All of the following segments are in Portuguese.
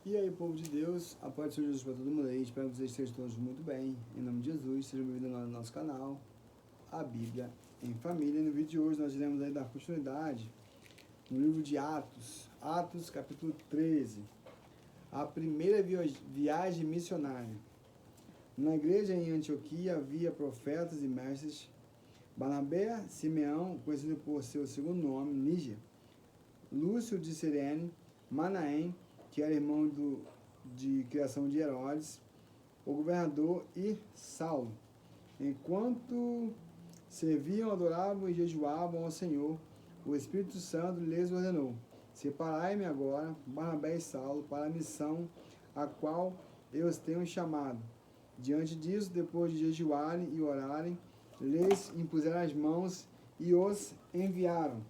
E aí, povo de Deus, a paz de Jesus para todo mundo aí. Espero que vocês estejam todos muito bem. Em nome de Jesus, sejam bem-vindos no nosso canal, a Bíblia em Família. E no vídeo de hoje nós iremos aí dar continuidade no livro de Atos, Atos capítulo 13, a primeira viagem missionária. Na igreja em Antioquia havia profetas e mestres: Barnabé, Simeão, conhecido por seu segundo nome, Níger, Lúcio de Cirene, Manaém, que era irmão de criação de Herodes, o governador, e Saulo. Enquanto serviam, adoravam e jejuavam ao Senhor, o Espírito Santo lhes ordenou: separai-me agora, Barnabé e Saulo, para a missão a qual eu os tenho chamado. Diante disso, depois de jejuarem e orarem, lhes impuseram as mãos e os enviaram.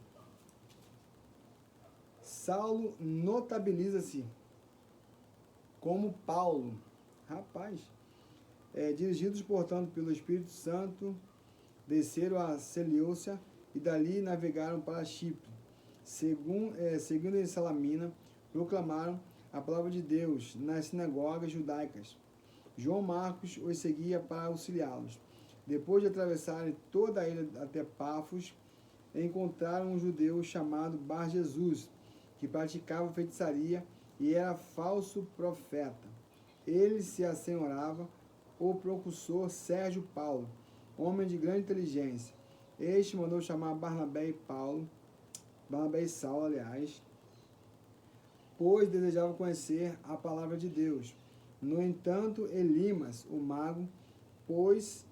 Saulo notabiliza-se como Paulo. Rapaz, dirigidos, portanto, pelo Espírito Santo, desceram a Seleucia e dali navegaram para Chipre. Seguindo em Salamina, proclamaram a palavra de Deus nas sinagogas judaicas. João Marcos os seguia para auxiliá-los. Depois de atravessarem toda a ilha até Pafos, encontraram um judeu chamado Bar Jesus, que praticava feitiçaria e era falso profeta. Ele se assenhorava o procursor Sérgio Paulo, homem de grande inteligência. Este mandou chamar Barnabé e Saulo, pois desejava conhecer a palavra de Deus. No entanto, Elimas, o mago, pois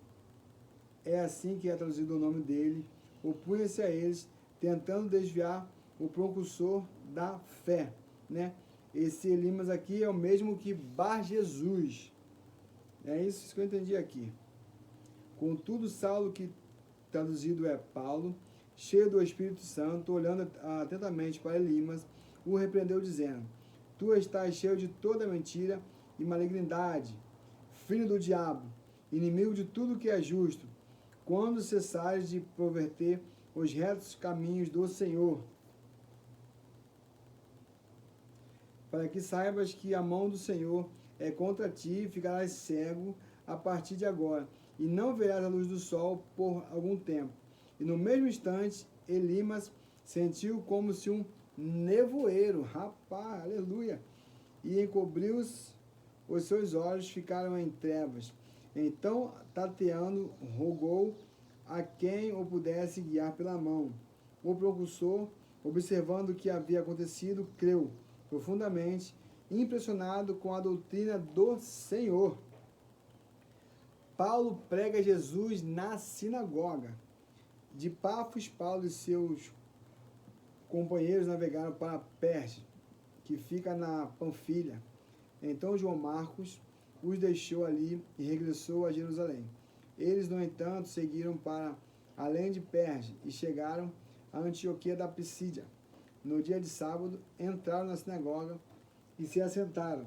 é assim que é traduzido o nome dele, opunha-se a eles, tentando desviar o precursor da fé, né? Esse Elimas aqui é o mesmo que Bar Jesus. É isso que eu entendi aqui. Contudo, Saulo, que traduzido é Paulo, cheio do Espírito Santo, olhando atentamente para Elimas, o repreendeu, dizendo: tu estás cheio de toda mentira e malignidade, filho do diabo, inimigo de tudo que é justo, quando cessares de perverter os retos caminhos do Senhor, para que saibas que a mão do Senhor é contra ti, e ficarás cego a partir de agora, e não verás a luz do sol por algum tempo. E no mesmo instante, Elimas sentiu como se um nevoeiro, rapaz, aleluia, e encobriu os seus olhos, ficaram em trevas. Então, tateando, rogou a quem o pudesse guiar pela mão. O precursor, observando o que havia acontecido, creu profundamente, impressionado com a doutrina do Senhor. Paulo prega Jesus na sinagoga. De Pafos, Paulo e seus companheiros navegaram para Perge, que fica na Panfilha. Então João Marcos os deixou ali e regressou a Jerusalém. Eles, no entanto, seguiram para além de Perge e chegaram a Antioquia da Pisídia. No dia de sábado, entraram na sinagoga e se assentaram.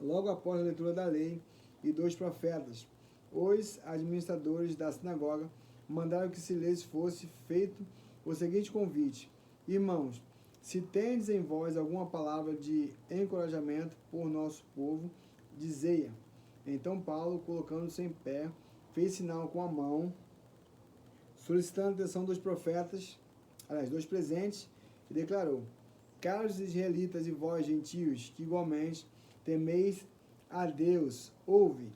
Logo após a leitura da lei e dos profetas, os administradores da sinagoga mandaram que se lhes fosse feito o seguinte convite: irmãos, se tendes em vós alguma palavra de encorajamento por nosso povo, dizei-a. Então Paulo, colocando-se em pé, fez sinal com a mão, solicitando a atenção dos profetas, dos presentes, e declarou: caros israelitas e vós, gentios, que igualmente temeis a Deus, ouve.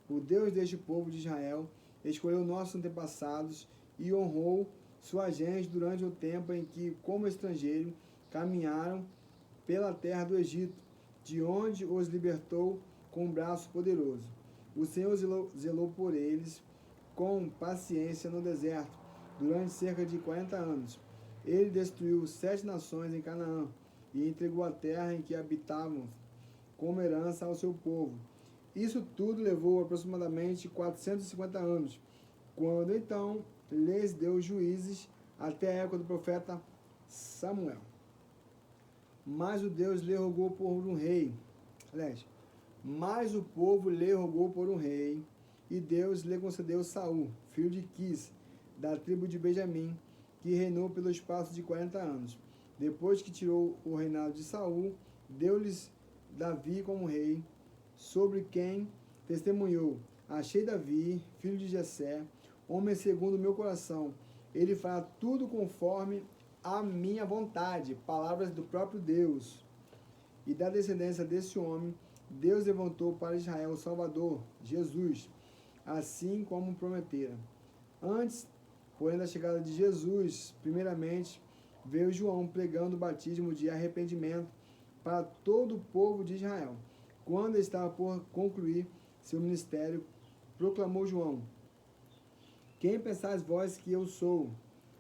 O Deus deste povo de Israel escolheu nossos antepassados e honrou sua gente durante o tempo em que, como estrangeiro, caminharam pela terra do Egito, de onde os libertou com um braço poderoso. O Senhor zelou por eles com paciência no deserto, durante cerca de 40 anos. Ele destruiu 7 nações em Canaã e entregou a terra em que habitavam como herança ao seu povo. Isso tudo levou aproximadamente 450 anos, quando então lhes deu juízes até a época do profeta Samuel. Mas o Deus lhe rogou por um rei. Mas o povo lhe rogou por um rei, e Deus lhe concedeu Saul, filho de Quis, da tribo de Benjamim, que reinou pelo espaço de 40 anos. Depois que tirou o reinado de Saul, deu-lhes Davi como rei, sobre quem testemunhou: achei Davi, filho de Jessé, homem segundo o meu coração. Ele fará tudo conforme a minha vontade. Palavras do próprio Deus. E da descendência desse homem, Deus levantou para Israel o Salvador, Jesus, assim como prometera. Antes, porém, da chegada de Jesus, primeiramente, veio João pregando o batismo de arrependimento para todo o povo de Israel. Quando estava por concluir seu ministério, proclamou João: quem pensais vós que eu sou?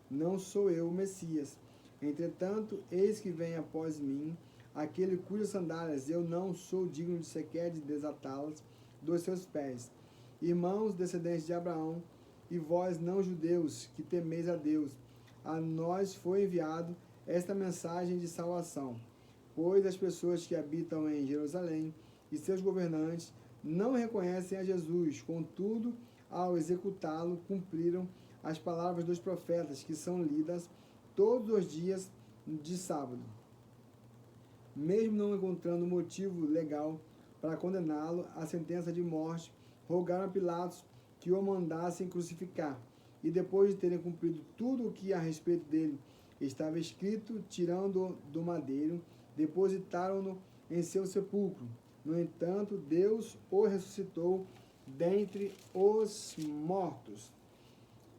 Não sou eu o Messias. Entretanto, eis que vem após mim aquele cujas sandálias eu não sou digno de sequer de desatá-las dos seus pés. Irmãos descendentes de Abraão, e vós não judeus, que temeis a Deus, a nós foi enviado esta mensagem de salvação. Pois as pessoas que habitam em Jerusalém e seus governantes não reconhecem a Jesus, contudo, ao executá-lo, cumpriram as palavras dos profetas que são lidas todos os dias de sábado. Mesmo não encontrando motivo legal para condená-lo à sentença de morte, rogaram a Pilatos que o mandassem crucificar. E depois de terem cumprido tudo o que a respeito dele estava escrito, tirando-o do madeiro, depositaram-no em seu sepulcro. No entanto, Deus o ressuscitou dentre os mortos.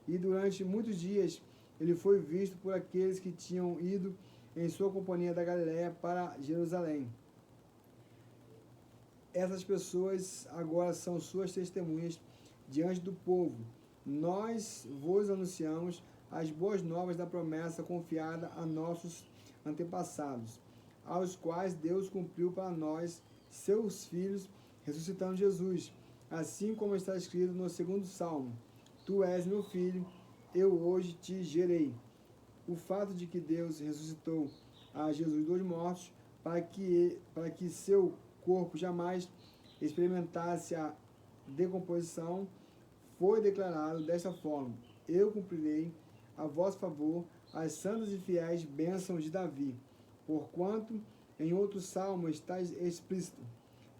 E durante muitos dias ele foi visto por aqueles que tinham ido em sua companhia da Galiléia para Jerusalém. Essas pessoas agora são suas testemunhas diante do povo. Nós vos anunciamos as boas novas da promessa confiada a nossos antepassados, aos quais Deus cumpriu para nós, seus filhos, ressuscitando Jesus, assim como está escrito no 2º Salmo: Tu és meu filho, eu hoje te gerei. O fato de que Deus ressuscitou a Jesus dos mortos para que seu corpo jamais experimentasse a decomposição foi declarado desta forma: eu cumprirei a vosso favor as santas e fiéis bênçãos de Davi, porquanto em outro salmo está explícito: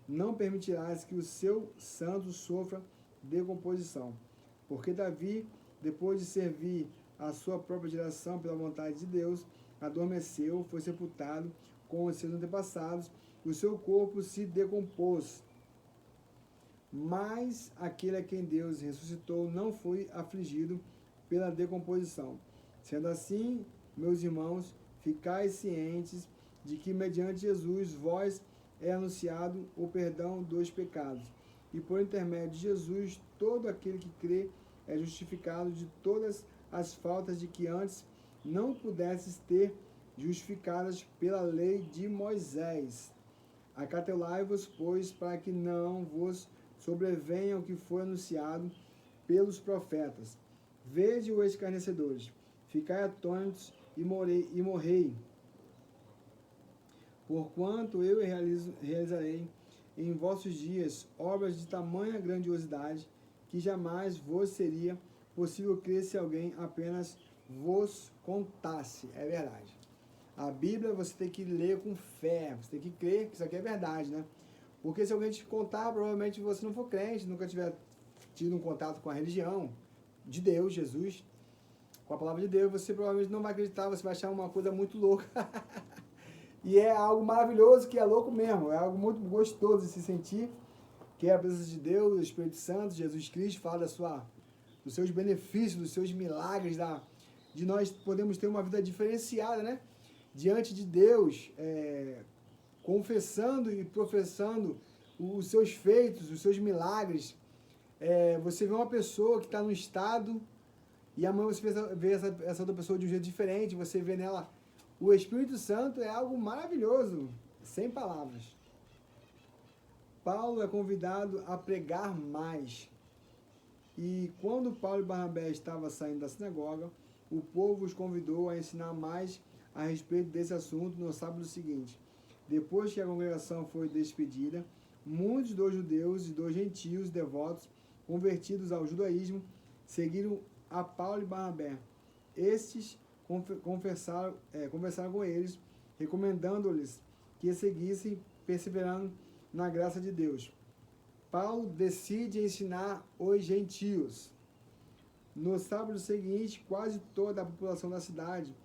não permitirás que o seu santo sofra decomposição. Porque Davi, depois de servir a sua própria geração pela vontade de Deus, adormeceu, foi sepultado com os seus antepassados, o seu corpo se decompôs. Mas aquele a quem Deus ressuscitou não foi afligido pela decomposição. Sendo assim, meus irmãos, ficais cientes de que mediante Jesus vós é anunciado o perdão dos pecados. E por intermédio de Jesus, todo aquele que crê é justificado de todas as faltas de que antes não pudesses ter justificadas pela lei de Moisés. Acautelai-vos, pois, para que não vos sobrevenha o que foi anunciado pelos profetas. Vede os escarnecedores, ficai atônitos e morrei. Porquanto eu realizarei em vossos dias obras de tamanha grandiosidade que jamais vos seria possível crer se alguém apenas vos contasse. É verdade. A Bíblia você tem que ler com fé, você tem que crer que isso aqui é verdade, né? Porque se alguém te contar, provavelmente você não for crente, nunca tiver tido um contato com a religião de Deus, Jesus, com a palavra de Deus, você provavelmente não vai acreditar, você vai achar uma coisa muito louca. E é algo maravilhoso, que é louco mesmo, é algo muito gostoso de se sentir, que é a presença de Deus, do Espírito Santo, Jesus Cristo, fala dos seus benefícios, dos seus milagres, de nós podemos ter uma vida diferenciada, né? Diante de Deus, confessando e professando os seus feitos, os seus milagres. Você vê uma pessoa que está num estado e amanhã você vê essa outra pessoa de um jeito diferente, você vê nela. O Espírito Santo é algo maravilhoso, sem palavras. Paulo é convidado a pregar mais. E quando Paulo e Barnabé estavam saindo da sinagoga, o povo os convidou a ensinar mais a respeito desse assunto no sábado seguinte. Depois que a congregação foi despedida, muitos dos judeus e dos gentios devotos, convertidos ao judaísmo, seguiram a Paulo e Barnabé. Estes conversaram com eles, recomendando-lhes que seguissem perseverando na graça de Deus. Paulo decide ensinar os gentios. No sábado seguinte, quase toda a população da cidade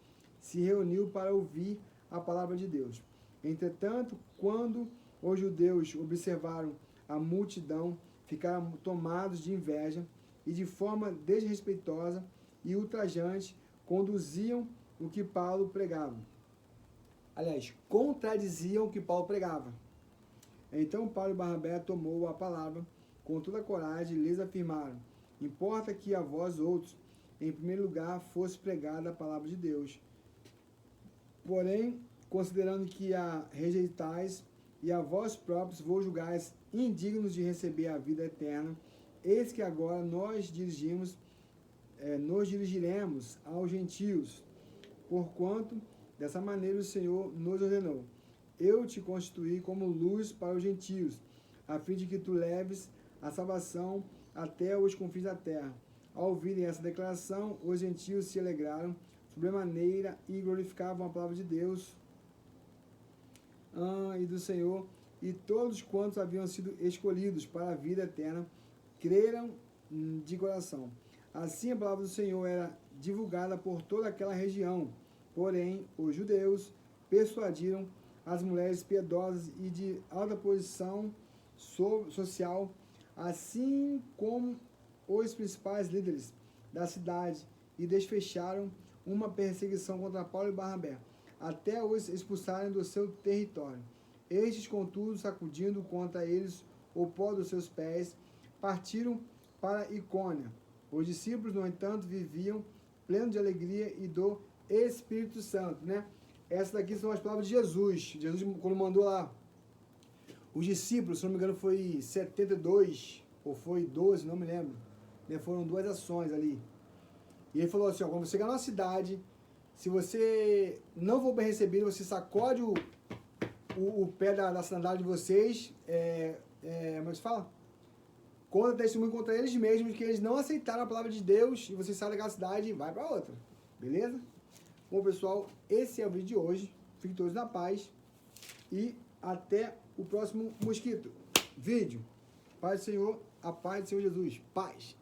se reuniu para ouvir a palavra de Deus. Entretanto, quando os judeus observaram a multidão, ficaram tomados de inveja e de forma desrespeitosa e ultrajante conduziam o que Paulo pregava. Aliás, contradiziam o que Paulo pregava. Então Paulo e Barnabé tomou a palavra com toda a coragem e lhes afirmaram: importa que a vós outros, em primeiro lugar, fosse pregada a palavra de Deus. Porém, considerando que a rejeitais e a vós próprios vos julgais indignos de receber a vida eterna, eis que agora nos dirigiremos aos gentios, porquanto dessa maneira o Senhor nos ordenou: eu te constituí como luz para os gentios, a fim de que tu leves a salvação até os confins da terra. Ao ouvirem essa declaração, os gentios se alegraram sobremaneira e glorificavam a palavra de Deus e do Senhor, e todos quantos haviam sido escolhidos para a vida eterna creram de coração. Assim a palavra do Senhor era divulgada por toda aquela região. Porém, os judeus persuadiram as mulheres piedosas e de alta posição social, assim como os principais líderes da cidade, e desfecharam uma perseguição contra Paulo e Barnabé, até os expulsarem do seu território. Estes, contudo, sacudindo contra eles o pó dos seus pés, partiram para Icônia. Os discípulos, no entanto, viviam plenos de alegria e do Espírito Santo, né? Essas daqui são as palavras de Jesus. Jesus, quando mandou lá os discípulos, se não me engano, foi 72 ou foi 12, não me lembro. Né? Foram 2 ações ali. E ele falou assim, ó, quando você chegar numa cidade, se você não for bem recebido, você sacode o pé da sandália de vocês, como é que se fala? Conta testemunho contra eles mesmos, que eles não aceitaram a palavra de Deus, e você sai daquela cidade e vai para outra. Beleza? Bom, pessoal, esse é o vídeo de hoje. Fiquem todos na paz. E até o próximo mosquito. Vídeo. Paz do Senhor, a paz do Senhor Jesus. Paz.